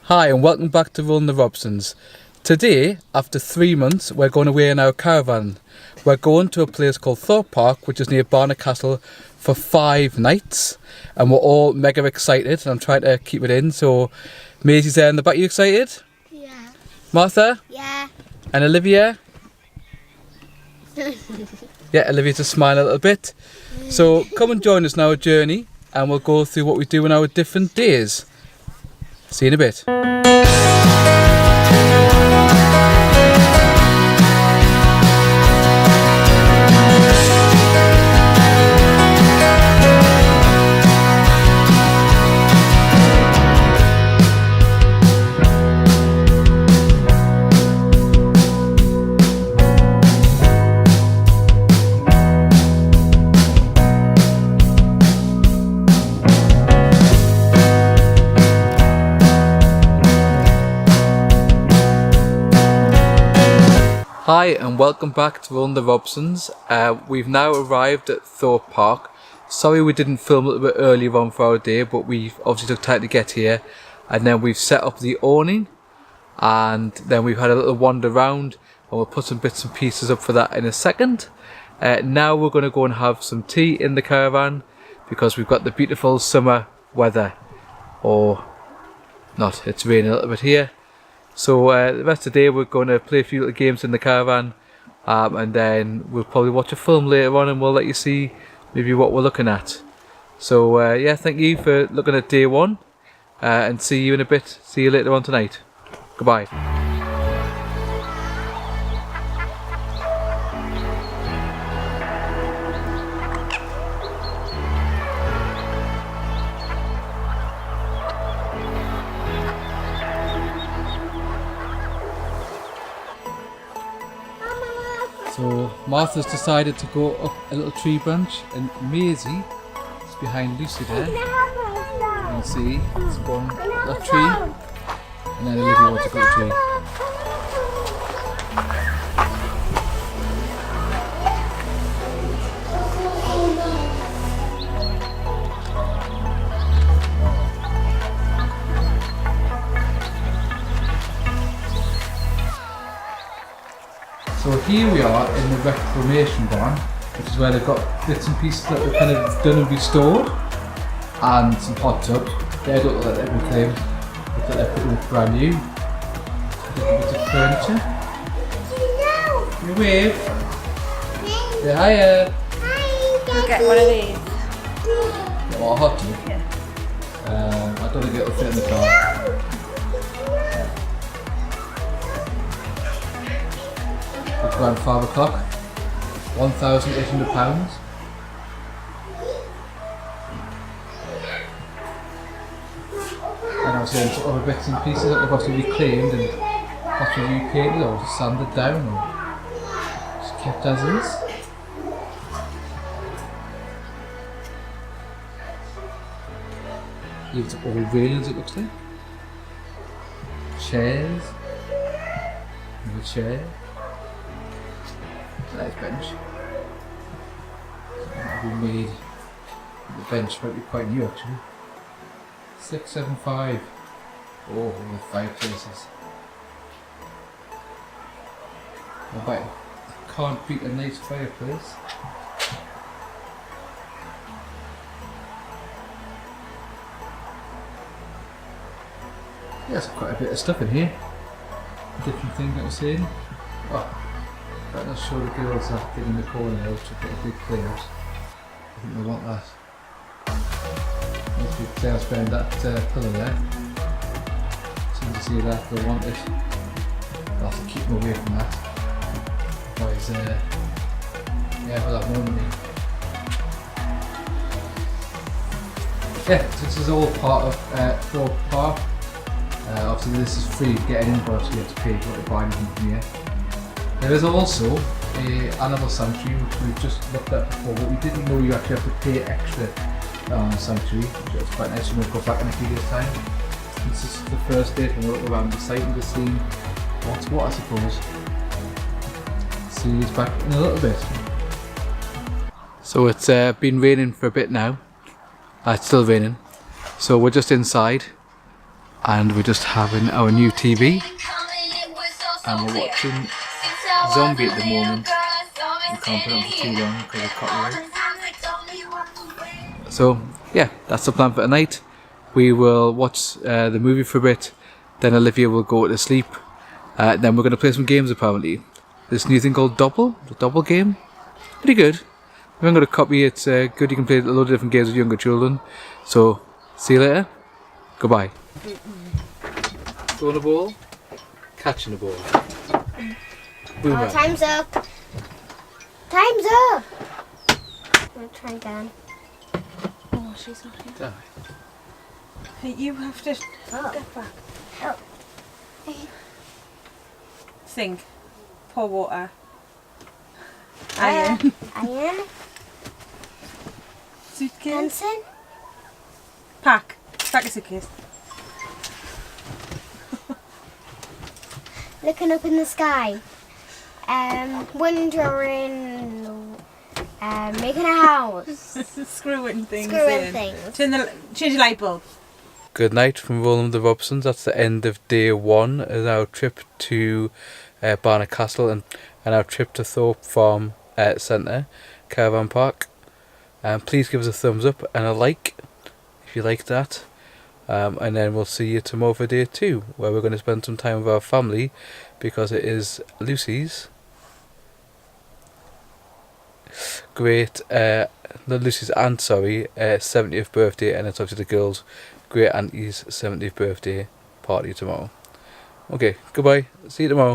Hi and welcome back to Rolling the Robsons. Today, after 3 months, we're going away in our caravan. We're going to a place called Thorpe Park, which is near Barnard Castle, for 5 nights. And we're all mega excited, and I'm trying to keep it in. So, Maisie's there in the back. You excited? Yeah. Martha? Yeah. And Olivia? Yeah, Olivia's just smiling a little bit. So, come and join us on our journey, and we'll go through what we do on our different days. See you in a bit. Hi and welcome back to Rolling the Robsons. We've now arrived at Thorpe Park. Sorry we didn't film a little bit earlier on for our day, but we obviously took time to get here. And then we've set up the awning, and then we've had a little wander around, and we'll put some bits and pieces up for that in a second. Now we're going to go and have some tea in the caravan because we've got the beautiful summer weather. Or not, it's raining a little bit here. So the rest of the day we're going to play a few little games in the caravan, and then we'll probably watch a film later on and we'll let you see maybe what we're looking at. So yeah, thank you for looking at day 1, and see you in a bit. See you later on tonight. Goodbye. So Martha's decided to go up a little tree branch, and Maisie is behind Lucy there. You can see it's going up that tree, and then Olivia wants to go up the tree. So here we are in the reclamation barn, which is where they've got bits and pieces that they've kind of done and restored, and some hot tubs. They don't look like they've been claimed, but they're pretty much brand new. Different bits of furniture. You wave. Say hiya. Hi. We'll get one of these. What, a hot tub? Yeah. I don't think it'll fit in the car. Grandfather clock, £1,800. And obviously some other bits and pieces that they've obviously reclaimed and possibly repainted or just sanded down or just kept as is. Here's old railings, it looks like. Chairs. Another chair. Nice bench. We made the bench might be quite new actually. 675. Oh, with 5 places. I bet can't beat a nice fireplace. There's quite a bit of stuff in here. Different things that we're seeing. Oh. Let's show the girls that thing in the corner now, which will put a big playhouse. I think they want that. Nice big playhouse behind that pillar there. So you can see that, they want it. I'll have to keep them away from that. Otherwise, yeah, we'll have no money. Yeah, so this is all part of Thorpe Park. Obviously this is free getting in, but you have to pay for it to buy anything from here. There is also an animal sanctuary which we've just looked at before, but we didn't know you actually have to pay extra on the sanctuary, which is quite nice when we go back in a few years' time. This is the first day when we look around the site and just see what's what, I suppose. See you back in a little bit. So it's been raining for a bit now. It's still raining. So we're just inside. and we're just having our new TV, and we're watching Zombie at the moment. We can't put it on for too long because of copyright. So yeah, that's the plan for tonight. We will watch the movie for a bit, then Olivia will go to sleep, then we're going to play some games apparently. This new thing called Doppel, the Doppel game. Pretty good. We haven't got a copy, it's good, you can play a load of different games with younger children. So, see you later. Goodbye. Throwing a ball, catching a ball. Boomerang. Oh, time's up. Time's up. I'll try again. Oh, she's not here. Die. You have to get back. Oh. Sink. Pour water. Iron. Iron. Suitcase. Dancing. Pack. Pack a suitcase. Looking up in the sky. Wondering. Making a house. Screwing things Screwing in. things. Change the light bulb. Good night from Roland the Robsons. That's the end of day one of our trip to Barnard Castle and our trip to Thorpe Farm Centre, Caravan Park. Please give us a thumbs up and a like if you like that. And then we'll see you tomorrow for day two, where we're going to spend some time with our family because it is Lucy's Lucy's aunt, 70th birthday, and it's obviously the girls' great auntie's 70th birthday party tomorrow. Okay, goodbye. See you tomorrow.